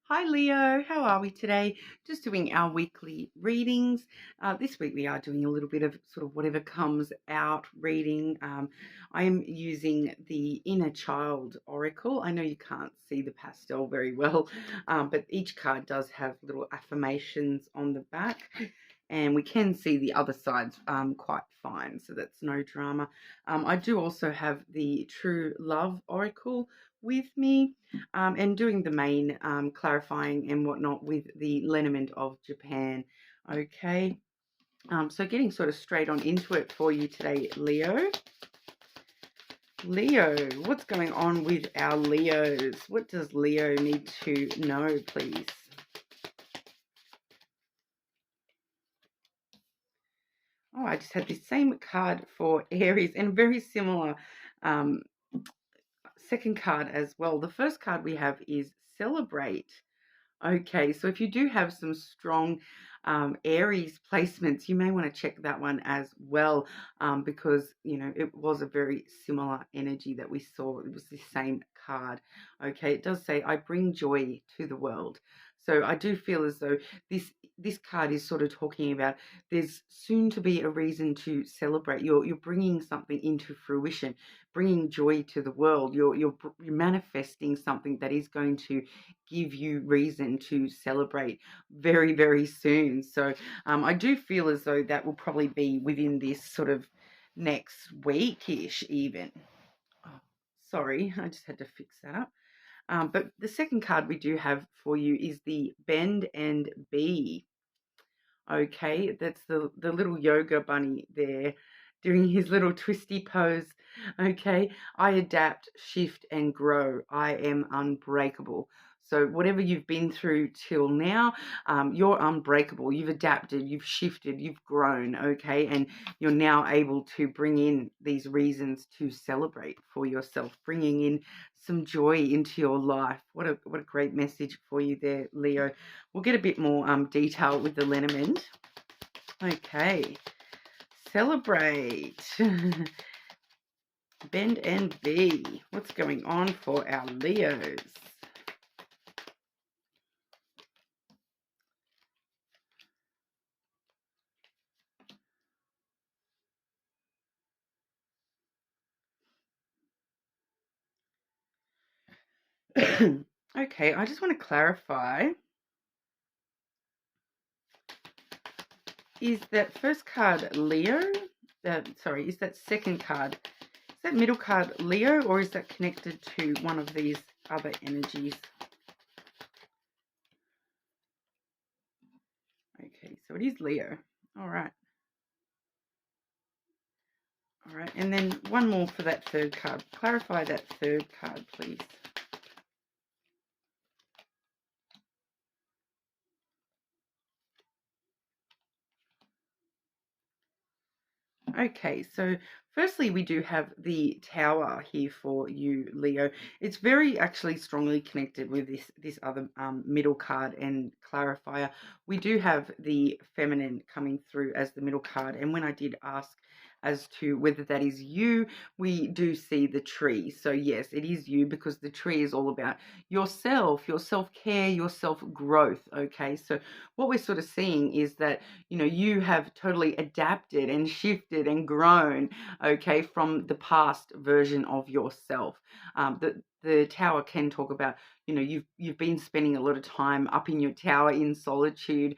Hi Leo, how are we today? Just doing our weekly readings. This week we are doing a little bit of sort of whatever comes out reading. I am using the Inner Child Oracle. I know you can't see the pastel very well, but each card does have little affirmations on the back. And we can see the other sides quite fine, so that's no drama. I do also have the True Love Oracle with me, and doing the main clarifying and whatnot with the lenormand of Japan. Okay, so getting sort of straight on into it for you today, Leo. Leo, what's going on with our Leos? What does Leo need to know, please? Oh, I just had the same card for Aries and very similar um, second card as well. The first card we have is Celebrate. Okay, so if you do have some strong Aries placements, you may want to check that one as well, because, you know, it was a very similar energy that we saw. It was the same card. Okay, it does say, I bring joy to the world. So I do feel as though this card is sort of talking about there's soon to be a reason to celebrate. You're bringing something into fruition, bringing joy to the world. You're manifesting something that is going to give you reason to celebrate very, very soon. So I do feel as though that will probably be within this sort of next week-ish even. Oh, sorry, I just had to fix that up. But the second card we do have for you is the Bend and Be. Okay, that's the little yoga bunny there doing his little twisty pose. Okay, I adapt, shift, and grow. I am unbreakable. So whatever you've been through till now, you're unbreakable. You've adapted, you've shifted, you've grown, okay? And you're now able to bring in these reasons to celebrate for yourself, bringing in some joy into your life. What a great message for you there, Leo. We'll get a bit more detail with the lenormand. Okay, Celebrate. Bend and Be. What's going on for our Leos? Okay, I just want to clarify. Is that first card Leo? Sorry, is that second card? Is that middle card Leo, or is that connected to one of these other energies? Okay, so it is Leo. All right. All right, and then one more for that third card. Clarify that third card, please. Okay, so firstly, we do have the Tower here for you, Leo. It's very actually strongly connected with this other middle card and clarifier. We do have the Feminine coming through as the middle card, and when I did ask as to whether that is you, we do see the tree. So yes, it is you, because the tree is all about yourself, your self-care, your self-growth. Okay, so what we're sort of seeing is that, you know, you have totally adapted and shifted and grown, okay, from the past version of yourself. The Tower can talk about, you know, you've been spending a lot of time up in your tower in solitude,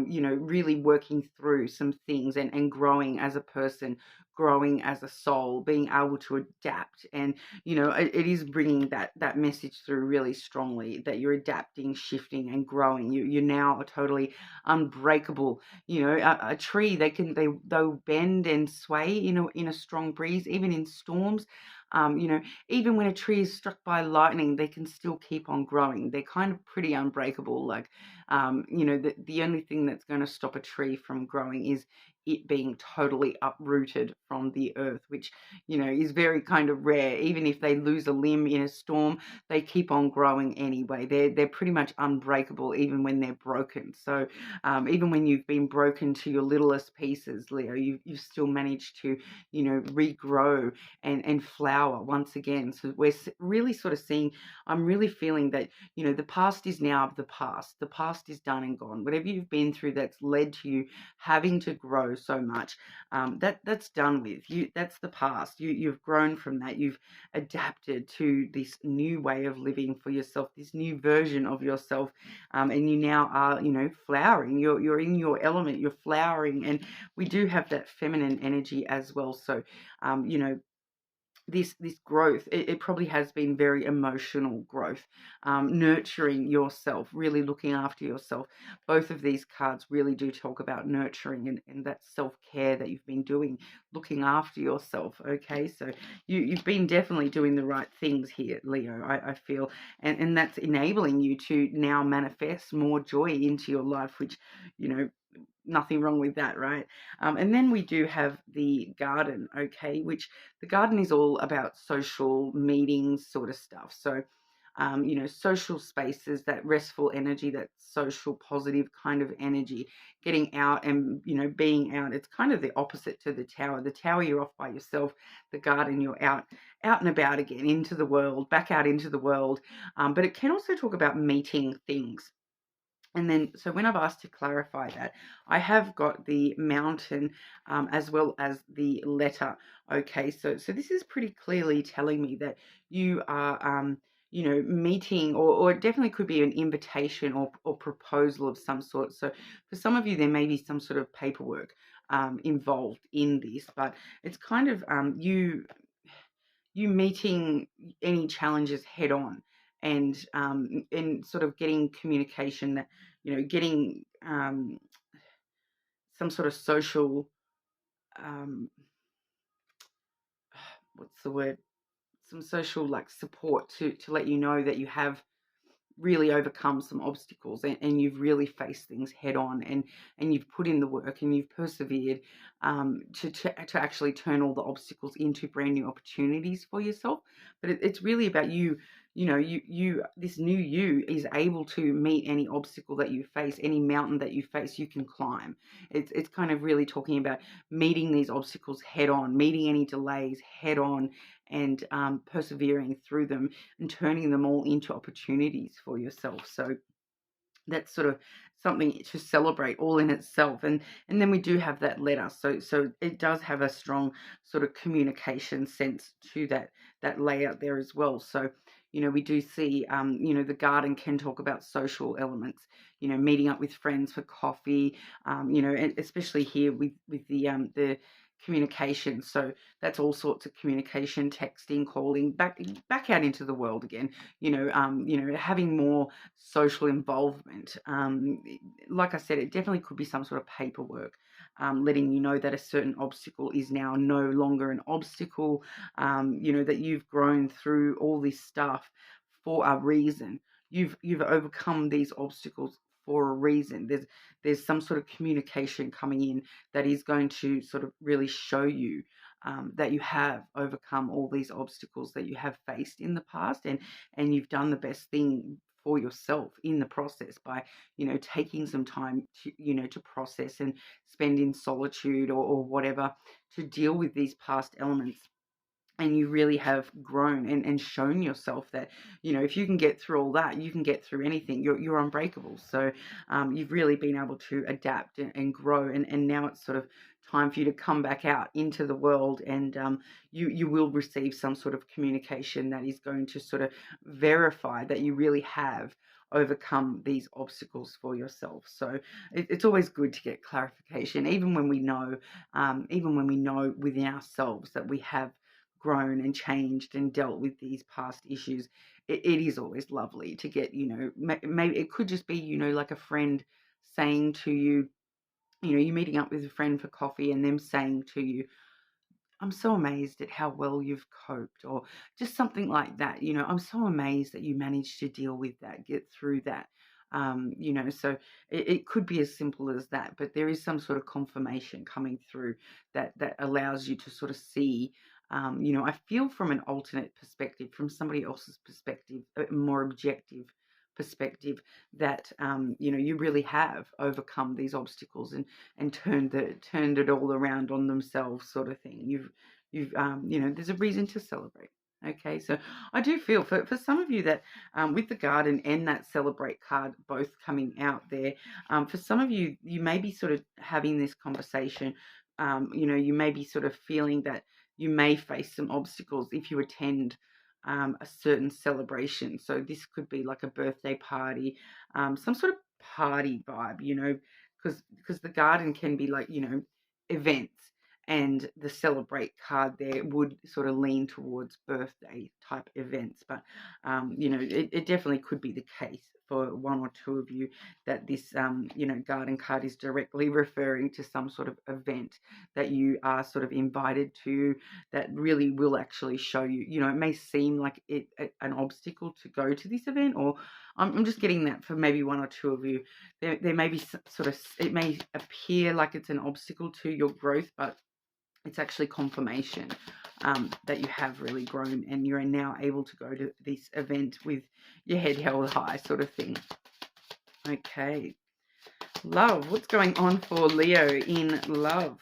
you know, really working through some things and growing as a person, growing as a soul, being able to adapt. And, you know, it is bringing that message through really strongly, that you're adapting, shifting, and growing. You're now totally unbreakable. You know, a tree, they'll bend and sway in a strong breeze, even in storms. You know, even when a tree is struck by lightning, they can still keep on growing. They're kind of pretty unbreakable. Like, you know, the only thing that's going to stop a tree from growing is it being totally uprooted from the earth, which, is very kind of rare. Even if they lose a limb in a storm, they keep on growing anyway. They're pretty much unbreakable even when they're broken. So even when you've been broken to your littlest pieces, Leo, you've still managed to, regrow and flower once again. So we're really sort of seeing, I'm really feeling that, the past is now the past. The past is done and gone. Whatever you've been through that's led to you having to grow so much, that's done with. That's the past. You've grown from that. You've adapted to this new way of living for yourself, this new version of yourself, and you now are, flowering. You're in your element. You're flowering, and we do have that feminine energy as well. So, this growth, it probably has been very emotional growth, nurturing yourself, really looking after yourself. Both of these cards really do talk about nurturing and that self-care that you've been doing, looking after yourself. Okay, so you've been definitely doing the right things here, Leo, I feel, and that's enabling you to now manifest more joy into your life, which, nothing wrong with that, right? And then we do have the garden, okay, which the garden is all about social meetings sort of stuff. So, social spaces, that restful energy, that social positive kind of energy, getting out and, being out. It's kind of the opposite to the tower. The tower, you're off by yourself. The garden, you're out and about again into the world, back out into the world. But it can also talk about meeting things. And then, so when I've asked to clarify that, I have got the mountain as well as the letter. Okay, so this is pretty clearly telling me that you are, meeting, or it definitely could be an invitation or proposal of some sort. So for some of you, there may be some sort of paperwork involved in this, but it's kind of you meeting any challenges head on, and sort of getting communication that, getting some sort of social, um, what's the word, some social like support to let you know that you have really overcome some obstacles, and you've really faced things head on, and you've put in the work and you've persevered, to actually turn all the obstacles into brand new opportunities for yourself. But it's really about you. This new you is able to meet any obstacle that you face, any mountain that you face, you can climb. It's kind of really talking about meeting these obstacles head on, meeting any delays head on, and persevering through them and turning them all into opportunities for yourself. So that's sort of something to celebrate all in itself. And then we do have that letter. So it does have a strong sort of communication sense to that layout there as well. So, we do see, the garden can talk about social elements, meeting up with friends for coffee, and especially here with the communication. So that's all sorts of communication, texting, calling, back out into the world again, having more social involvement. Like I said, it definitely could be some sort of paperwork, letting you know that a certain obstacle is now no longer an obstacle, that you've grown through all this stuff for a reason. You've overcome these obstacles for a reason. There's some sort of communication coming in that is going to sort of really show you that you have overcome all these obstacles that you have faced in the past, and you've done the best thing for yourself in the process by, taking some time to process and spend in solitude, or whatever, to deal with these past elements. And you really have grown and shown yourself that, if you can get through all that, you can get through anything. You're unbreakable. So you've really been able to adapt and grow, and now it's sort of time for you to come back out into the world, and you will receive some sort of communication that is going to sort of verify that you really have overcome these obstacles for yourself. So it's always good to get clarification, even when we know within ourselves that we have grown and changed and dealt with these past issues. It is always lovely to get, maybe it could just be, like a friend saying to you, you're meeting up with a friend for coffee and them saying to you, I'm so amazed at how well you've coped, or just something like that. I'm so amazed that you managed to deal with that, get through that. You know, so it could be as simple as that, but there is some sort of confirmation coming through that allows you to sort of see, you know, I feel from an alternate perspective, from somebody else's perspective, a more objective perspective, that you know, you really have overcome these obstacles and turned it all around on themselves, sort of thing. You've you know, there's a reason to celebrate. Okay, so I do feel for some of you that with the garden and that celebrate card both coming out there, for some of you, you may be sort of having this conversation. You know, you may be sort of feeling that you may face some obstacles if you attend a certain celebration. So this could be like a birthday party, some sort of party vibe, you know, because the garden can be like, you know, events, and the celebrate card there would sort of lean towards birthday type events. But you know, it definitely could be the case for one or two of you that this you know, garden card is directly referring to some sort of event that you are sort of invited to, that really will actually show you, you know, it may seem like an obstacle to go to this event, or I'm just getting that for maybe one or two of you. There may be sort of, it may appear like it's an obstacle to your growth, but it's actually confirmation that you have really grown and you're now able to go to this event with your head held high, sort of thing. Okay. Love. What's going on for Leo in love?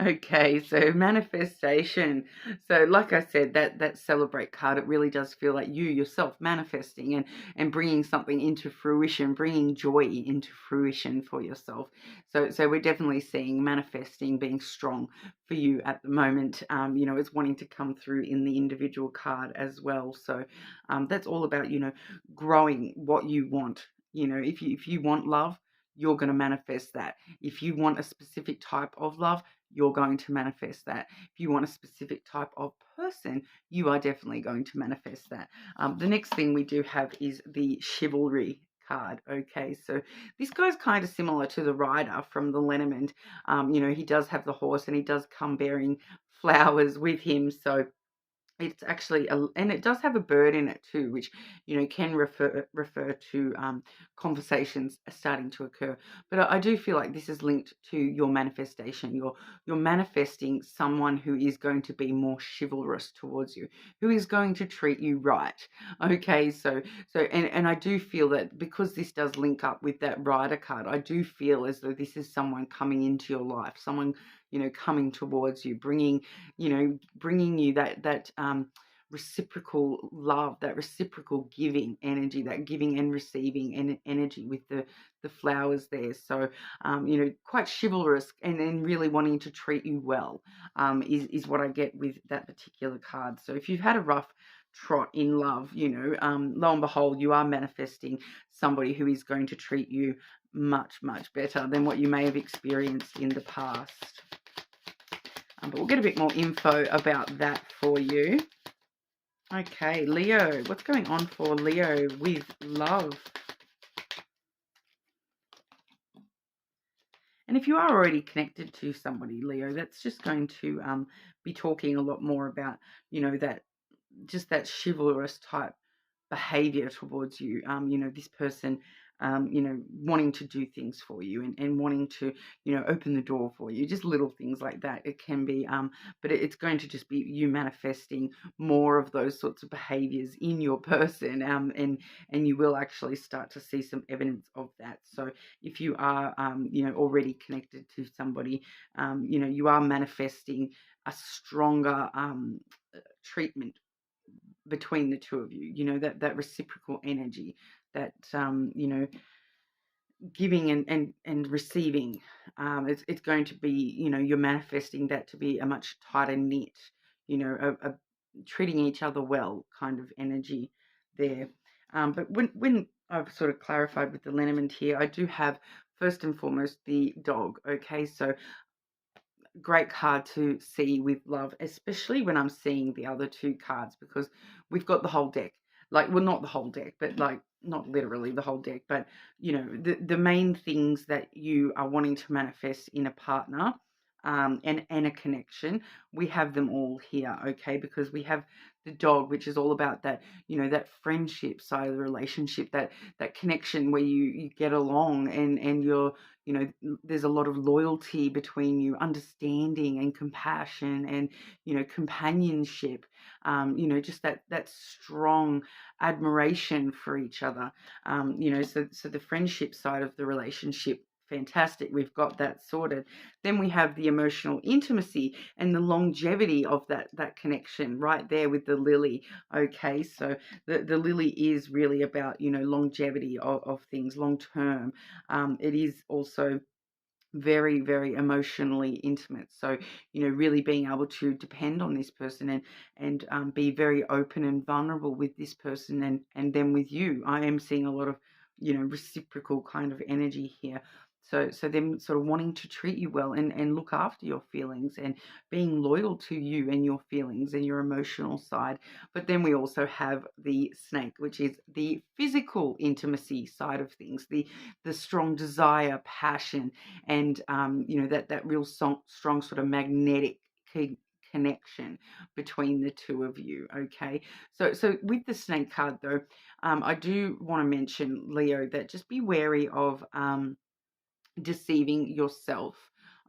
Okay, so manifestation. So like I said, that celebrate card, it really does feel like you yourself manifesting and bringing something into fruition, bringing joy into fruition for yourself. So we're definitely seeing manifesting being strong for you at the moment. You know, it's wanting to come through in the individual card as well. So that's all about, you know, growing what you want. You know, if you want love, you're going to manifest that. If you want a specific type of love, you're going to manifest that. If you want a specific type of person, you are definitely going to manifest that. The next thing we do have is the chivalry card. Okay, so this guy's kind of similar to the rider from the lenormand. You know, he does have the horse and he does come bearing flowers with him. So it's actually and it does have a bird in it too, which, you know, can refer to conversations starting to occur. But I do feel like this is linked to your manifestation. You're manifesting someone who is going to be more chivalrous towards you, who is going to treat you right. Okay, and I do feel that because this does link up with that rider card, I do feel as though this is someone coming into your life, someone, you know, coming towards you, bringing you that reciprocal love, that reciprocal giving energy, that giving and receiving energy with the flowers there. So you know, quite chivalrous and then really wanting to treat you well is what I get with that particular card. So if you've had a rough trot in love, you know, lo and behold, you are manifesting somebody who is going to treat you much better than what you may have experienced in the past. But we'll get a bit more info about that for you. Okay, Leo. What's going on for Leo with love? And if you are already connected to somebody, Leo, that's just going to be talking a lot more about, you know, that just that chivalrous type behavior towards you. You know, this person, you know, wanting to do things for you and wanting to, you know, open the door for you, just little things like that. It can be, but it's going to just be you manifesting more of those sorts of behaviors in your person, and you will actually start to see some evidence of that. So if you are, you know, already connected to somebody, you know, you are manifesting a stronger treatment between the two of you, you know, that reciprocal energy, that you know, giving and receiving. It's going to be, you know, you're manifesting that to be a much tighter knit, you know, a treating each other well kind of energy there. But when I've sort of clarified with the Lenormand here, I do have first and foremost the dog. Okay, so great card to see with love, especially when I'm seeing the other two cards, because we've got the whole deck. Like, well, not the whole deck, but like not literally the whole deck, but you know, the main things that you are wanting to manifest in a partner and a connection. We have them all here, okay? Because we have the dog, which is all about that, that friendship side of the relationship, that connection where you get along, and you're, there's a lot of loyalty between you, understanding and compassion, and companionship, just that strong admiration for each other. So the friendship side of the relationship, fantastic, we've got that sorted. Then we have the emotional intimacy and the longevity of that connection right there with the lily. Okay, so the lily is really about longevity of things, long term. It is also very, very emotionally intimate. So, really being able to depend on this person, and be very open and vulnerable with this person, and then with you. I am seeing a lot of, reciprocal kind of energy here. So them sort of wanting to treat you well, and look after your feelings, and being loyal to you and your feelings and your emotional side. But then we also have the snake, which is the physical intimacy side of things, the strong desire, passion, and that real strong sort of magnetic connection between the two of you. Okay, so with the snake card though, I do want to mention, Leo, that just be wary of deceiving yourself.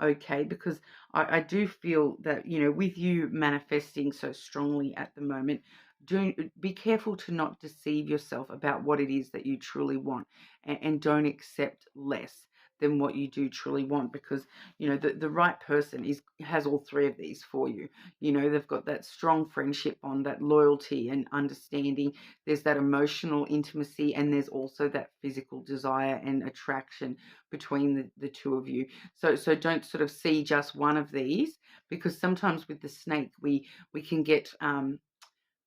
Okay, because I do feel that with you manifesting so strongly at the moment, do be careful to not deceive yourself about what it is that you truly want, and don't accept less than what you do truly want, because the right person has all three of these for you. They've got that strong friendship bond, that loyalty and understanding, there's that emotional intimacy, and there's also that physical desire and attraction between the two of you. So don't sort of see just one of these, because sometimes with the snake we can get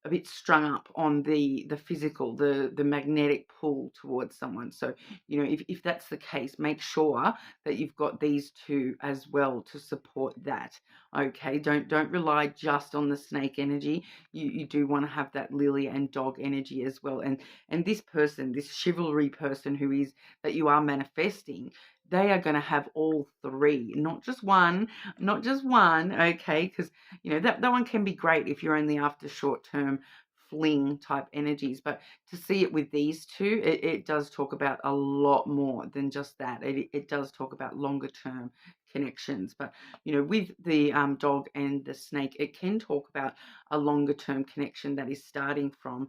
a bit strung up on the physical, the magnetic pull towards someone. So if that's the case, make sure that you've got these two as well to support that. Okay, don't rely just on the snake energy. You do want to have that lily and dog energy as well. And this person, this chivalry person who is that you are manifesting, they are going to have all three, not just one, okay? Because that one can be great if you're only after short-term fling type energies, but to see it with these two, it does talk about a lot more than just that. It does talk about longer term connections. But with the dog and the snake, it can talk about a longer term connection that is starting from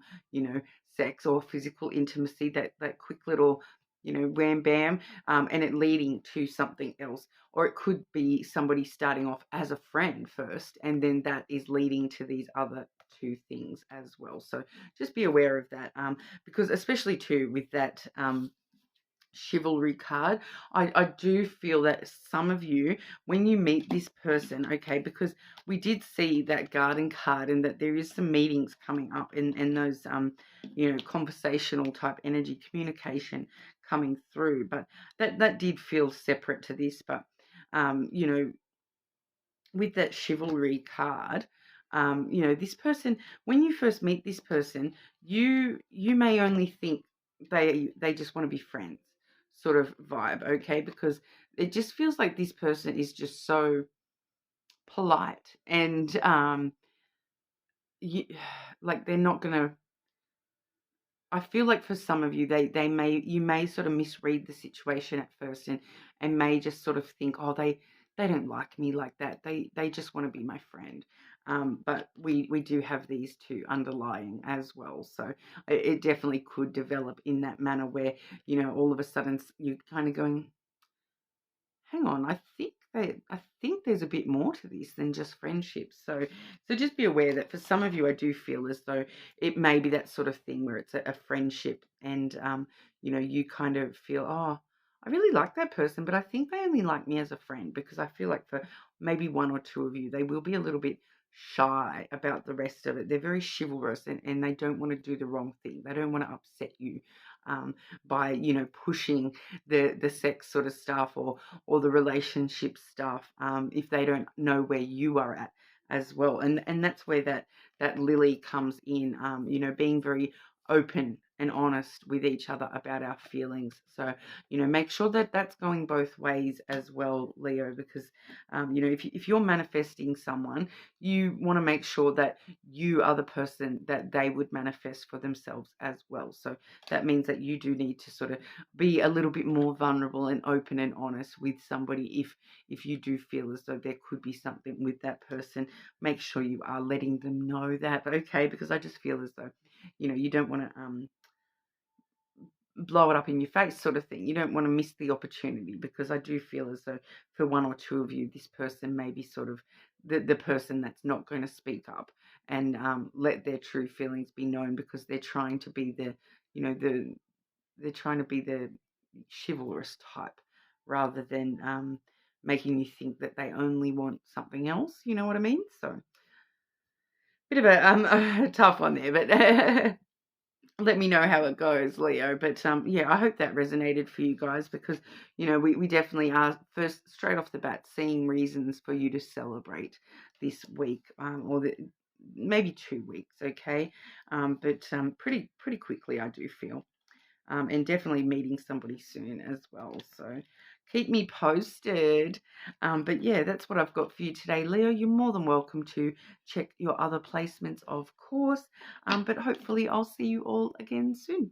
sex or physical intimacy, that quick little wham bam, and it leading to something else. Or it could be somebody starting off as a friend first, and then that is leading to these other two things as well. So just be aware of that, because especially too with that chivalry card, I do feel that some of you, when you meet this person, okay, because we did see that garden card, and that there is some meetings coming up, and those conversational type energy, communication coming through, but that did feel separate to this. But with that chivalry card, this person, when you first meet this person, you may only think they just want to be friends sort of vibe, okay? Because it just feels like this person is just so polite, and you, like they're not gonna. I feel like for some of you, you may sort of misread the situation at first, and may just sort of think, oh, they don't like me like that. They just want to be my friend. But we do have these two underlying as well. So it definitely could develop in that manner where, all of a sudden you're kind of going, hang on, I think there's a bit more to this than just friendships. So just be aware that for some of you, I do feel as though it may be that sort of thing where it's a friendship, and you kind of feel, oh, I really like that person, but I think they only like me as a friend, because I feel like for maybe one or two of you, they will be a little bit shy about the rest of it. They're very chivalrous, and they don't want to do the wrong thing. They don't want to upset you by pushing the sex sort of stuff, or the relationship stuff, if they don't know where you are at as well. And that's where that lily comes in, being very open and honest with each other about our feelings. So, make sure that that's going both ways as well, Leo, because, if you're manifesting someone, you want to make sure that you are the person that they would manifest for themselves as well. So that means that you do need to sort of be a little bit more vulnerable and open and honest with somebody. If you do feel as though there could be something with that person, make sure you are letting them know that, okay? Because I just feel as though, you don't want to blow it up in your face sort of thing. You don't want to miss the opportunity, because I do feel as though for one or two of you, this person may be sort of the person that's not going to speak up and let their true feelings be known, because they're trying to be they're trying to be the chivalrous type, rather than making you think that they only want something else. You know what I mean? So bit of a tough one there, but let me know how it goes, Leo. But yeah, I hope that resonated for you guys, because we definitely are, first, straight off the bat, seeing reasons for you to celebrate this week, or maybe 2 weeks, okay? But pretty quickly, I do feel. And definitely meeting somebody soon as well. So keep me posted. But yeah, that's what I've got for you today, Leo. You're more than welcome to check your other placements, of course. But hopefully I'll see you all again soon.